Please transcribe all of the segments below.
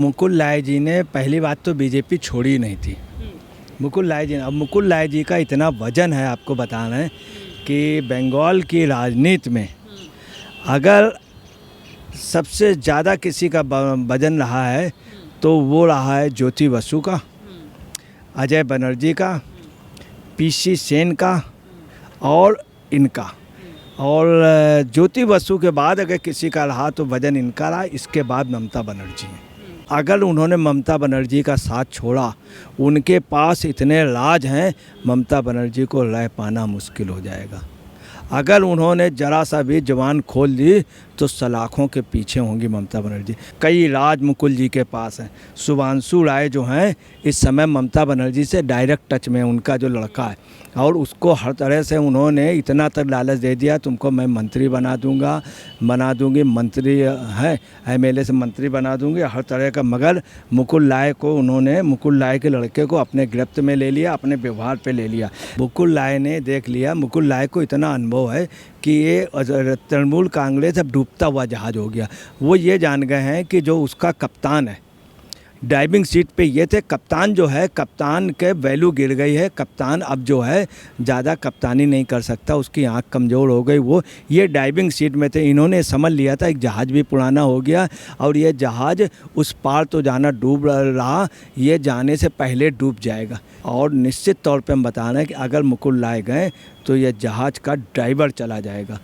मुकुल राय जी ने पहली बात तो बीजेपी छोड़ी नहीं थी। मुकुल राय जी ने, अब मुकुल राय जी का इतना वजन है, आपको बताना है कि बंगाल की राजनीति में अगर सबसे ज़्यादा किसी का वजन रहा है तो वो रहा है ज्योति बसु का, अजय बनर्जी का, पीसी सेन का और इनका। और ज्योति बसु के बाद अगर किसी का रहा तो वजन इनका रहा, इसके बाद ममता बनर्जी है। अगर उन्होंने ममता बनर्जी का साथ छोड़ा, उनके पास इतने राज हैं, ममता बनर्जी को रह पाना मुश्किल हो जाएगा। अगर उन्होंने ज़रा सा भी जवान खोल दी तो सलाखों के पीछे होंगी ममता बनर्जी। कई राज मुकुल जी के पास हैं। शुभांशु राय जो हैं इस समय ममता बनर्जी से डायरेक्ट टच में, उनका जो लड़का है, और उसको हर तरह से उन्होंने इतना तक लालच दे दिया, तुमको मैं मंत्री बना दूंगी, मंत्री है एमएलए से मंत्री बना दूंगी, हर तरह का। मगर मुकुल राय के लड़के को अपने गिरफ्त में ले लिया, अपने व्यवहार पे ले लिया। मुकुल राय ने देख लिया, मुकुल राय को इतना अनुभव है कि ये तृणमूल कांग्रेस अब डूबता हुआ जहाज हो गया। वो ये जान गए हैं कि जो उसका कप्तान है, ड्राइविंग सीट पे ये थे, कप्तान जो है, कप्तान के वैल्यू गिर गई है। कप्तान अब जो है ज़्यादा कप्तानी नहीं कर सकता, उसकी आंख कमज़ोर हो गई। वो ये ड्राइविंग सीट में थे, इन्होंने समझ लिया था एक जहाज़ भी पुराना हो गया और ये जहाज़ उस पार तो जाना डूब रहा, ये जाने से पहले डूब जाएगा। और निश्चित तौर पे हम बता रहे हैं कि अगर मुकुल राय गए तो ये जहाज़ का ड्राइवर चला जाएगा।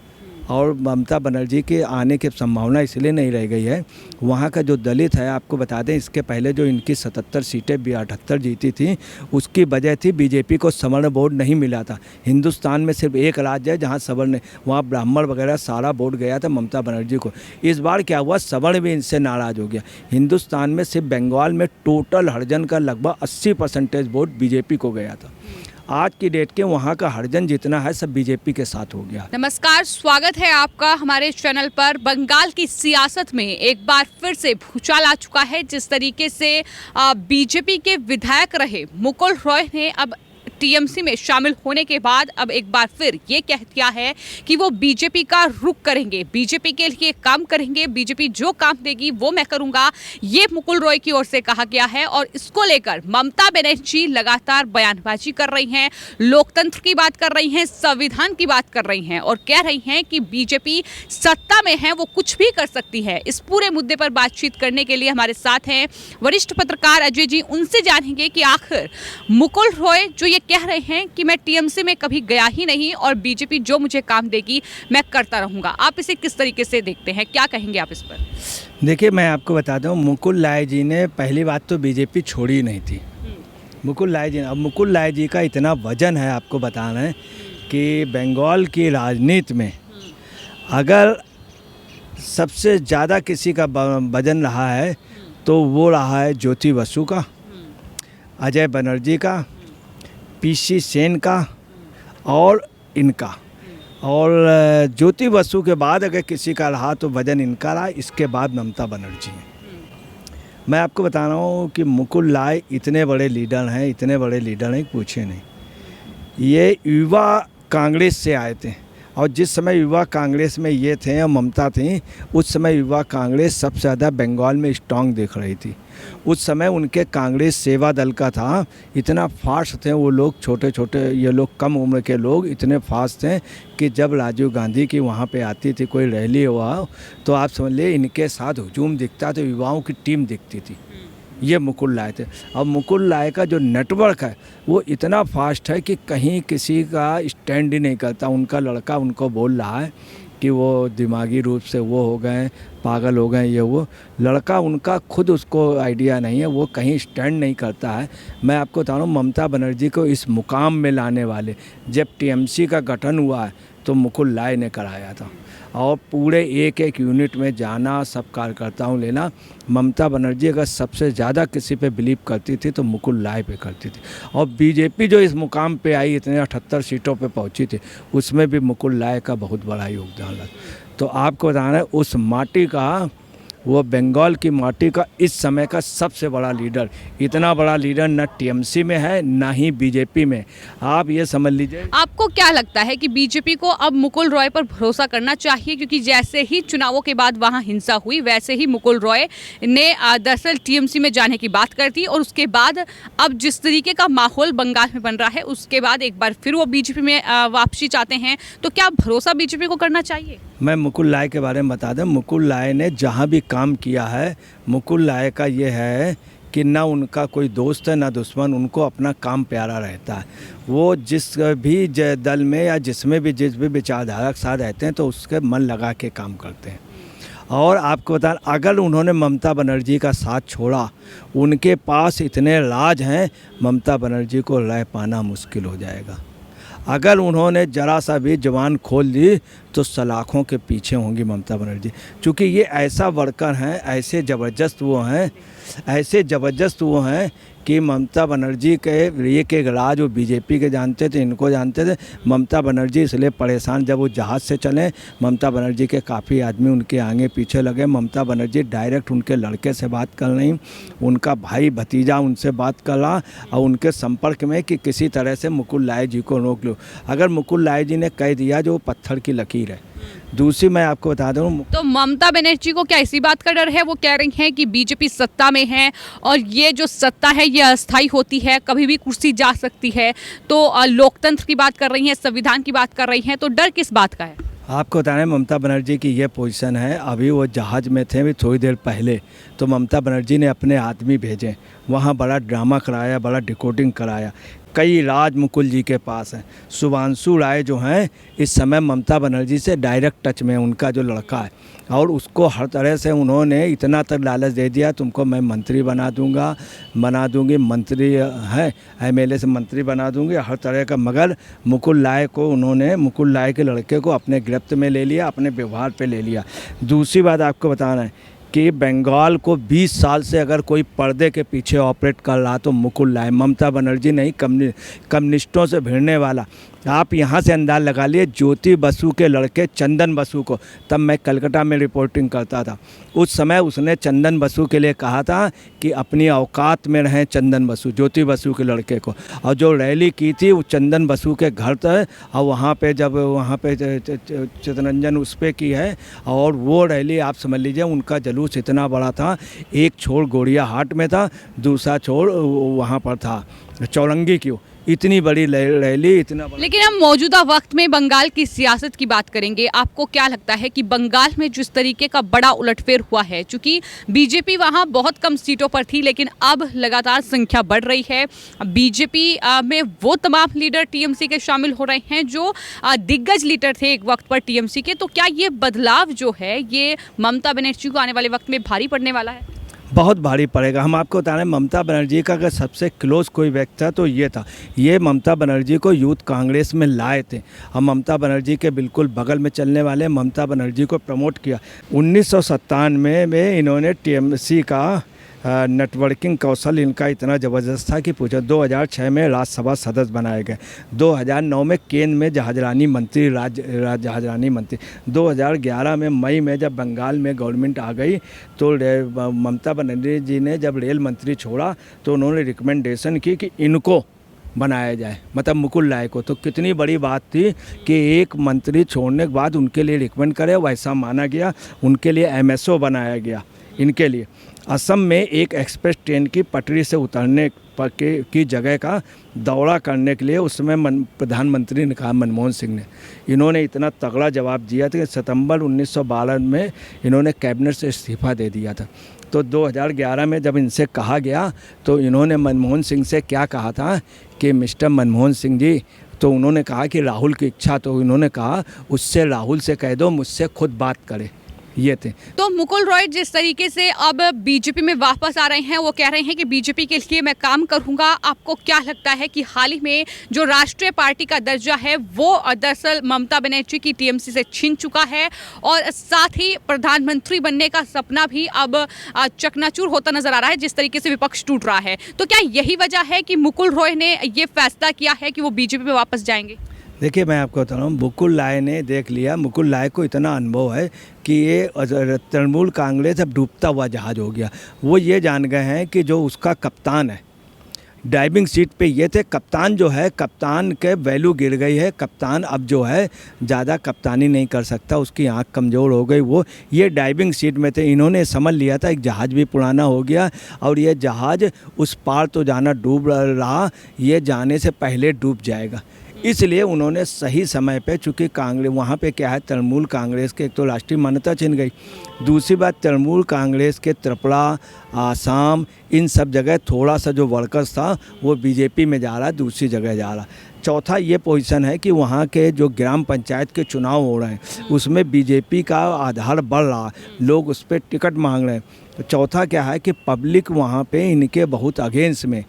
और ममता बनर्जी के आने की संभावना इसलिए नहीं रह गई है, वहाँ का जो दलित है, आपको बता दें इसके पहले जो इनकी 77 सीटें 78 जीती थी, उसकी वजह थी बीजेपी को सवर्ण वोट नहीं मिला था। हिंदुस्तान में सिर्फ एक राज्य है जहाँ सवर्ण, वहाँ ब्राह्मण वगैरह सारा वोट गया था ममता बनर्जी को। इस बार क्या हुआ, सवर्ण भी इनसे नाराज़ हो गया। हिंदुस्तान में सिर्फ बंगाल में टोटल हरिजन का लगभग 80% वोट बीजेपी को गया था। आज की डेट के वहाँ का हरिजन जितना है सब बीजेपी के साथ हो गया। नमस्कार, स्वागत है आपका हमारे चैनल पर। बंगाल की सियासत में एक बार फिर से भूचाल आ चुका है। जिस तरीके से बीजेपी के विधायक रहे मुकुल रॉय ने अब टीएमसी में शामिल होने के बाद अब एक बार फिर ये कह दिया है कि वो बीजेपी का रुख करेंगे, बीजेपी के लिए काम करेंगे, बीजेपी जो काम देगी वो मैं करूंगा, ये मुकुल रॉय की ओर से कहा गया है। और इसको लेकर ममता बनर्जी लगातार बयानबाजी कर रही हैं, लोकतंत्र की बात कर रही हैं, संविधान की बात कर रही हैं और कह रही हैं कि बीजेपी सत्ता में है, वो कुछ भी कर सकती है। इस पूरे मुद्दे पर बातचीत करने के लिए हमारे साथ हैं वरिष्ठ पत्रकार अजय जी। उनसे जानेंगे कि आखिर मुकुल रॉय जो ये कह रहे हैं कि मैं टीएमसी में कभी गया ही नहीं और बीजेपी जो मुझे काम देगी मैं करता रहूंगा, आप इसे किस तरीके से देखते हैं, क्या कहेंगे आप इस पर? देखिए, मैं आपको बता दूं, मुकुल राय जी ने पहली बात तो बीजेपी छोड़ी नहीं थी। मुकुल राय जी ने, अब मुकुल राय जी का इतना वजन है, आपको बताना है कि बंगाल की राजनीति में अगर सबसे ज़्यादा किसी का वजन रहा है तो वो रहा है ज्योति बसु का, अजय बनर्जी का, पीसी सेन का और इनका। और ज्योति बसु के बाद अगर किसी का रहा तो वजन इनका रहा, इसके बाद ममता बनर्जी है। मैं आपको बता रहा हूँ कि मुकुल राय इतने बड़े लीडर हैं, पूछे नहीं। ये युवा कांग्रेस से आए थे और जिस समय युवा कांग्रेस में ये थे और ममता थी, उस समय युवा कांग्रेस सबसे ज़्यादा बंगाल में स्ट्रांग दिख रही थी। उस समय उनके कांग्रेस सेवा दल का था, इतना फास्ट थे वो लोग, छोटे छोटे ये लोग, कम उम्र के लोग इतने फास्ट थे कि जब राजीव गांधी की वहाँ पे आती थी कोई रैली हुआ तो आप समझ लिए इनके साथ हुजूम दिखता तो युवाओं की टीम दिखती थी। ये मुकुल राय थे। अब मुकुल राय का जो नेटवर्क है वो इतना फास्ट है कि कहीं किसी का स्टैंड ही नहीं करता। उनका लड़का उनको बोल रहा है कि वो दिमागी रूप से वो हो गए, पागल हो गए, ये वो लड़का उनका खुद उसको आइडिया नहीं है, वो कहीं स्टैंड नहीं करता है। मैं आपको बता रहा हूँ, ममता बनर्जी को इस मुकाम में लाने वाले, जब टीएमसी का गठन हुआ है तो मुकुल राय ने कराया था और पूरे एक एक यूनिट में जाना, सब कार्यकर्ताओं लेना। ममता बनर्जी अगर सबसे ज़्यादा किसी पे बिलीव करती थी तो मुकुल राय पे करती थी। और बीजेपी जो इस मुकाम पे आई, इतने 78 सीटों पे पहुंची थी, उसमें भी मुकुल राय का बहुत बड़ा योगदान लगा। तो आपको बताना है, उस माटी का वो बंगाल की माटी का इस समय का सबसे बड़ा लीडर। इतना बड़ा लीडर न टीएमसी में है ना ही बीजेपी में। आप ये समझ लीजिए। आपको क्या लगता है कि बीजेपी को अब मुकुल रॉय पर भरोसा करना चाहिए, क्योंकि जैसे ही चुनावों के बाद वहां हिंसा हुई वैसे ही मुकुल रॉय ने दरअसल टीएमसी में जाने की बात कर दी, और उसके बाद अब जिस तरीके का माहौल बंगाल में बन रहा है उसके बाद एक बार फिर वो बीजेपी में वापसी चाहते हैं, तो क्या भरोसा बीजेपी को करना चाहिए? मैं मुकुल राय के बारे में बता दूं, मुकुल राय ने जहाँ भी काम किया है, मुकुल राय का ये है कि ना उनका कोई दोस्त है ना दुश्मन, उनको अपना काम प्यारा रहता है। वो जिस भी दल में या जिस भी विचारधारा के साथ रहते हैं तो उसके मन लगा के काम करते हैं। और आपको बता, अगर उन्होंने ममता बनर्जी का साथ छोड़ा, उनके पास इतने राज हैं, ममता बनर्जी को रह पाना मुश्किल हो जाएगा। अगर उन्होंने ज़रा सा भी जवान खोल दी तो सलाखों के पीछे होंगी ममता बनर्जी, क्योंकि ये ऐसा वर्कर हैं, ऐसे ज़बरदस्त वो हैं कि ममता बनर्जी के एक राज वो बीजेपी के जानते थे, इनको जानते थे। ममता बनर्जी इसलिए परेशान, जब वो जहाज़ से चले, ममता बनर्जी के काफ़ी आदमी उनके आगे पीछे लगे। ममता बनर्जी डायरेक्ट उनके लड़के से बात कर रही, उनका भाई भतीजा उनसे बात कर रहा, और उनके संपर्क में कि किसी तरह से मुकुल राय जी को रोक लो। अगर मुकुल राय जी ने कह दिया जो पत्थर की लकीर है। दूसरी मैं आपको बता दूं, तो ममता बनर्जी को क्या इसी बात का डर है? वो कह रही हैं कि बीजेपी सत्ता में है और ये जो सत्ता है ये अस्थायी होती है, कभी भी कुर्सी जा सकती है। तो लोकतंत्र की बात कर रही हैं, संविधान की बात कर रही हैं, तो डर किस बात का है? आपको बता रहे हैं ममता बनर्जी की ये पोजीशन है। अभी वो जहाज़ में थे, अभी थोड़ी देर पहले तो ममता बनर्जी ने अपने आदमी भेजे, वहाँ बड़ा ड्रामा कराया, बड़ा डिकोडिंग कराया। कई राज मुकुल जी के पास हैं। शुभांशु राय जो हैं इस समय ममता बनर्जी से डायरेक्ट टच में, उनका जो लड़का है, और उसको हर तरह से उन्होंने इतना तक लालच दे दिया, तुमको मैं मंत्री बना दूंगी, मंत्री है एमएलए से मंत्री बना दूंगी, हर तरह का। मगर मुकुल राय के लड़के को अपने गिरफ्त में ले लिया, अपने व्यवहार पे ले लिया। दूसरी बात आपको बताना है कि बंगाल को 20 साल से अगर कोई पर्दे के पीछे ऑपरेट कर रहा तो मुकुल राय, ममता बनर्जी नहीं, कम्युनिस्टों से भिड़ने वाला। आप यहाँ से अंदाज़ लगा लिए, ज्योति बसु के लड़के चंदन बसु को, तब मैं कलकत्ता में रिपोर्टिंग करता था, उस समय उसने चंदन बसु के लिए कहा था कि अपनी औकात में रहें चंदन बसु, ज्योति बसु के लड़के को। और जो रैली की थी वो चंदन बसु के घर तक, और वहाँ पे जब चितरंजन उस पर की है, और वो रैली आप समझ लीजिए उनका जुलूस इतना बड़ा था, एक छोर गोड़िया हाट में था, दूसरा छोर वहाँ पर था चौरंगी की। इतनी बड़ी रैली, इतना बड़ा। लेकिन हम मौजूदा वक्त में बंगाल की सियासत की बात करेंगे। आपको क्या लगता है कि बंगाल में जिस तरीके का बड़ा उलटफेर हुआ है, चूंकि बीजेपी वहां बहुत कम सीटों पर थी लेकिन अब लगातार संख्या बढ़ रही है, बीजेपी में वो तमाम लीडर टीएमसी के शामिल हो रहे हैं जो दिग्गज लीडर थे एक वक्त पर टीएमसी के, तो क्या ये बदलाव जो है ये ममता बनर्जी को आने वाले वक्त में भारी पड़ने वाला है? बहुत भारी पड़ेगा। हम आपको बता रहे हैं, ममता बनर्जी का अगर सबसे क्लोज कोई व्यक्ति था तो ये था। ये ममता बनर्जी को यूथ कांग्रेस में लाए थे, हम ममता बनर्जी के बिल्कुल बगल में चलने वाले ममता बनर्जी को प्रमोट किया। 1997 में इन्होंने टीएमसी का नेटवर्किंग कौशल इनका इतना ज़बरदस्त था कि पूछो। 2006 में राज्यसभा सदस्य बनाए गए, 2009 में केंद्र में जहाजरानी मंत्री, जहाजरानी मंत्री, 2011 में मई में जब बंगाल में गवर्नमेंट आ गई तो ममता बनर्जी जी ने जब रेल मंत्री छोड़ा तो उन्होंने रिकमेंडेशन की कि इनको बनाया जाए, मतलब मुकुल राय को। तो कितनी बड़ी बात थी कि एक मंत्री छोड़ने के बाद उनके लिए रिकमेंड करे, वैसा माना गया। उनके लिए एमएसओ बनाया गया। इनके लिए असम में एक एक्सप्रेस ट्रेन की पटरी से उतरने पर की जगह का दौरा करने के लिए उसमें प्रधानमंत्री ने कहा, मनमोहन सिंह ने, इन्होंने इतना तगड़ा जवाब दिया था कि सितंबर 1912 में इन्होंने कैबिनेट से इस्तीफा दे दिया था। तो 2011 में जब इनसे कहा गया तो इन्होंने मनमोहन सिंह से क्या कहा था कि मिस्टर मनमोहन सिंह जी, तो उन्होंने कहा कि राहुल की इच्छा, तो इन्होंने कहा उससे राहुल से कह दो मुझसे खुद बात करे। ये थे। तो मुकुल रॉय जिस तरीके से अब बीजेपी में वापस आ रहे हैं, वो कह रहे हैं कि बीजेपी के लिए मैं काम करूंगा। आपको क्या लगता है कि हाल ही में जो राष्ट्रीय पार्टी का दर्जा है वो दरअसल ममता बनर्जी की टीएमसी से छीन चुका है, और साथ ही प्रधानमंत्री बनने का सपना भी अब चकनाचूर होता नजर आ रहा है जिस तरीके से विपक्ष टूट रहा है। तो क्या यही वजह है कि मुकुल रॉय ने ये फैसला किया है कि वो बीजेपी में वापस जाएंगे? देखिए, मैं आपको बता रहा हूँ, मुकुल राय ने देख लिया, मुकुल राय को इतना अनुभव है कि ये तृणमूल कांग्रेस अब डूबता हुआ जहाज हो गया। वो ये जान गए हैं कि जो उसका कप्तान है, ड्राइविंग सीट पे ये थे, कप्तान जो है, कप्तान के वैल्यू गिर गई है। कप्तान अब जो है ज़्यादा कप्तानी नहीं कर सकता, उसकी आंख कमज़ोर हो गई। वो ये ड्राइविंग सीट में थे, इन्होंने समझ लिया था एक जहाज़ भी पुराना हो गया और ये जहाज़ उस पार तो जाना डूब रहा, ये जाने से पहले डूब जाएगा। इसलिए उन्होंने सही समय पे, चूँकि कांग्रेस वहाँ पे क्या है, तृणमूल कांग्रेस के एक तो राष्ट्रीय मान्यता छिन गई, दूसरी बात तृणमूल कांग्रेस के त्रिपुरा, आसाम, इन सब जगह थोड़ा सा जो वर्कर्स था वो बीजेपी में जा रहा है, दूसरी जगह जा रहा। चौथा ये पोजीशन है कि वहाँ के जो ग्राम पंचायत के चुनाव हो रहे हैं उसमें बीजेपी का आधार बढ़ रहा, लोग उस पर टिकट मांग रहे हैं। तो चौथा क्या है कि पब्लिक वहाँ पे इनके बहुत अगेंस्ट में,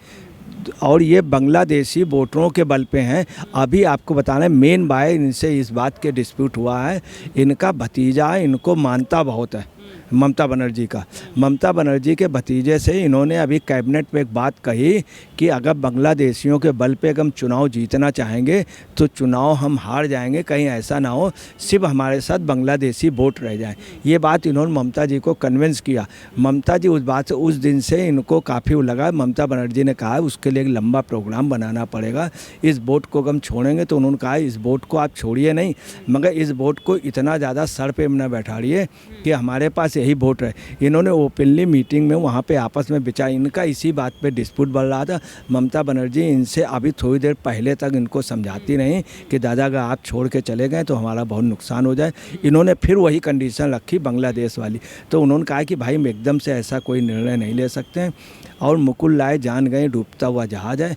और ये बांग्लादेशी वोटरों के बल पे हैं। अभी आपको बताना है, मेन बाय इनसे इस बात के डिस्प्यूट हुआ है, इनका भतीजा इनको मानता बहुत है, ममता बनर्जी का। ममता बनर्जी के भतीजे से इन्होंने अभी कैबिनेट में एक बात कही कि अगर बांग्लादेशियों के बल पे अगर हम चुनाव जीतना चाहेंगे तो चुनाव हम हार जाएंगे, कहीं ऐसा ना हो सिर्फ हमारे साथ बांग्लादेशी वोट रह जाए। ये बात इन्होंने ममता जी को कन्विंस किया। ममता जी उस बात से, उस दिन से इनको काफ़ी लगा। ममता बनर्जी ने कहा उसके लिए एक लंबा प्रोग्राम बनाना पड़ेगा, इस वोट को हम छोड़ेंगे। तो उन्होंने कहा इस वोट को आप छोड़िए नहीं, मगर इस वोट को इतना ज़्यादा सर पे न बैठाड़िए कि हमारे पास यही वोट है। इन्होंने ओपनली मीटिंग में वहाँ पे आपस में विचार, इनका इसी बात पे डिस्प्यूट बढ़ रहा था। ममता बनर्जी इनसे अभी थोड़ी देर पहले तक इनको समझाती रही कि दादा अगर आप छोड़ के चले गए तो हमारा बहुत नुकसान हो जाए। इन्होंने फिर वही कंडीशन रखी बांग्लादेश वाली। तो उन्होंने कहा कि भाई हम एकदम से ऐसा कोई निर्णय नहीं ले सकते हैं, और मुकुल राय जान गए डूबता हुआ जहाज़ है।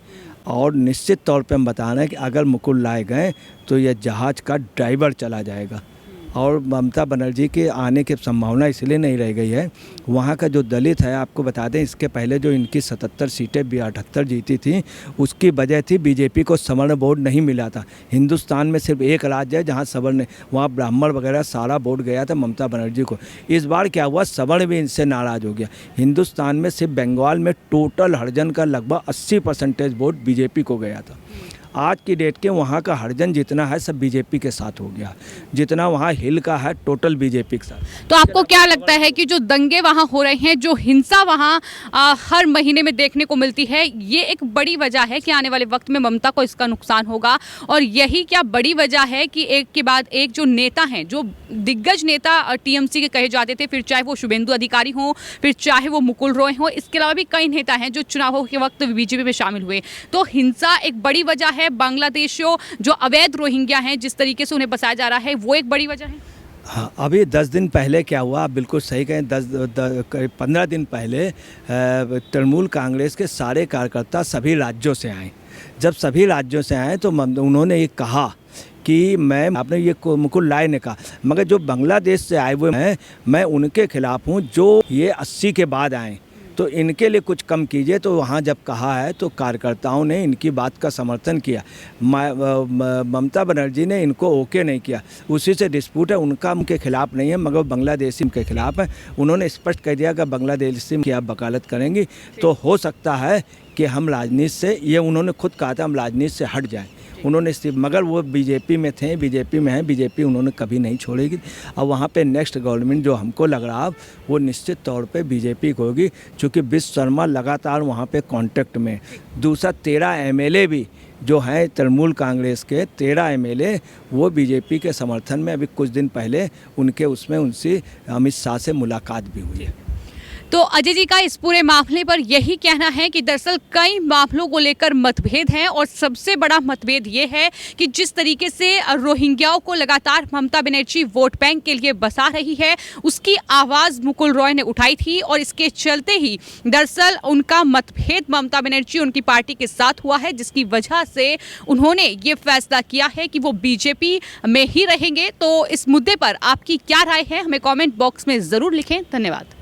और निश्चित तौर पे हम बता रहे हैं कि अगर मुकुल राय गए तो यह जहाज़ का ड्राइवर चला जाएगा, और ममता बनर्जी के आने की संभावना इसलिए नहीं रह गई है। वहाँ का जो दलित है, आपको बता दें, इसके पहले जो इनकी 77 सीटें 78 जीती थी, उसकी वजह थी बीजेपी को सवर्ण वोट नहीं मिला था। हिंदुस्तान में सिर्फ एक राज्य है जहाँ सवर्ण, वहाँ ब्राह्मण वगैरह सारा वोट गया था ममता बनर्जी को। इस बार क्या हुआ, सवर्ण भी इनसे नाराज़ हो गया। हिंदुस्तान में सिर्फ बंगाल में टोटल हरिजन का लगभग 80% वोट बीजेपी को गया था। आज की डेट के वहाँ का हरिजन जितना है सब बीजेपी के साथ हो गया, जितना वहाँ हिल का है टोटल बीजेपी के साथ। तो आपको क्या लगता है कि जो दंगे वहाँ हो रहे हैं, जो हिंसा वहाँ हर महीने में देखने को मिलती है, ये एक बड़ी वजह है कि आने वाले वक्त में ममता को इसका नुकसान होगा? और यही क्या बड़ी वजह है कि एक के बाद एक जो नेता हैं, जो दिग्गज नेता टीएमसी के कहे जाते थे, फिर चाहे वो शुभेंदु अधिकारी हों, फिर चाहे वो मुकुल रॉय हों, इसके अलावा भी कई नेता हैं जो चुनावों के वक्त बीजेपी में शामिल हुए, तो हिंसा एक बड़ी वजह है? बांग्लादेशियों जो अवैध रोहिंग्या हैं, जिस तरीके से उन्हें बसाया जा रहा है, वो एक बड़ी वजह है? हाँ, अभी 10 दिन पहले क्या हुआ, आप बिल्कुल सही कहें, 15 दिन पहले तृणमूल कांग्रेस के सारे कार्यकर्ता सभी राज्यों से आए। जब सभी राज्यों से आए तो उन्होंने ये कहा कि आपने ये मुकुल राय ने कहा, मगर जो बांग्लादेश से आए हुए हैं मैं उनके खिलाफ हूँ, जो ये 80 के बाद आए, तो इनके लिए कुछ कम कीजिए। तो वहाँ जब कहा है तो कार्यकर्ताओं ने इनकी बात का समर्थन किया। ममता बनर्जी ने इनको ओके नहीं किया, उसी से डिस्प्यूट है। उनका उनके खिलाफ नहीं है, मगर बांग्लादेशी के खिलाफ है। उन्होंने स्पष्ट कह दिया कि बांग्लादेशी की आप वकालत करेंगी तो हो सकता है कि हम राजनीति से, ये उन्होंने खुद कहा था, हम राजनीति से हट जाएं। उन्होंने सिर्फ, मगर वो बीजेपी में थे, बीजेपी में हैं, बीजेपी उन्होंने कभी नहीं छोड़ेगी। और वहाँ पे नेक्स्ट गवर्नमेंट जो हमको लग रहा है वो निश्चित तौर पे बीजेपी को होगी, क्योंकि विश्व शर्मा लगातार वहाँ पे कांटेक्ट में। दूसरा 13 एमएलए भी जो हैं तृणमूल कांग्रेस के, 13 एमएलए वो बीजेपी के समर्थन में, अभी कुछ दिन पहले उनके उसमें उनसे अमित शाह से मुलाकात भी हुई है। तो अजय जी का इस पूरे मामले पर यही कहना है कि दरअसल कई मामलों को लेकर मतभेद हैं, और सबसे बड़ा मतभेद ये है कि जिस तरीके से रोहिंग्याओं को लगातार ममता बनर्जी वोट बैंक के लिए बसा रही है, उसकी आवाज़ मुकुल रॉय ने उठाई थी, और इसके चलते ही दरअसल उनका मतभेद ममता बनर्जी उनकी पार्टी के साथ हुआ है, जिसकी वजह से उन्होंने ये फैसला किया है कि वो बीजेपी में ही रहेंगे। तो इस मुद्दे पर आपकी क्या राय है, हमें कॉमेंट बॉक्स में ज़रूर लिखें। धन्यवाद।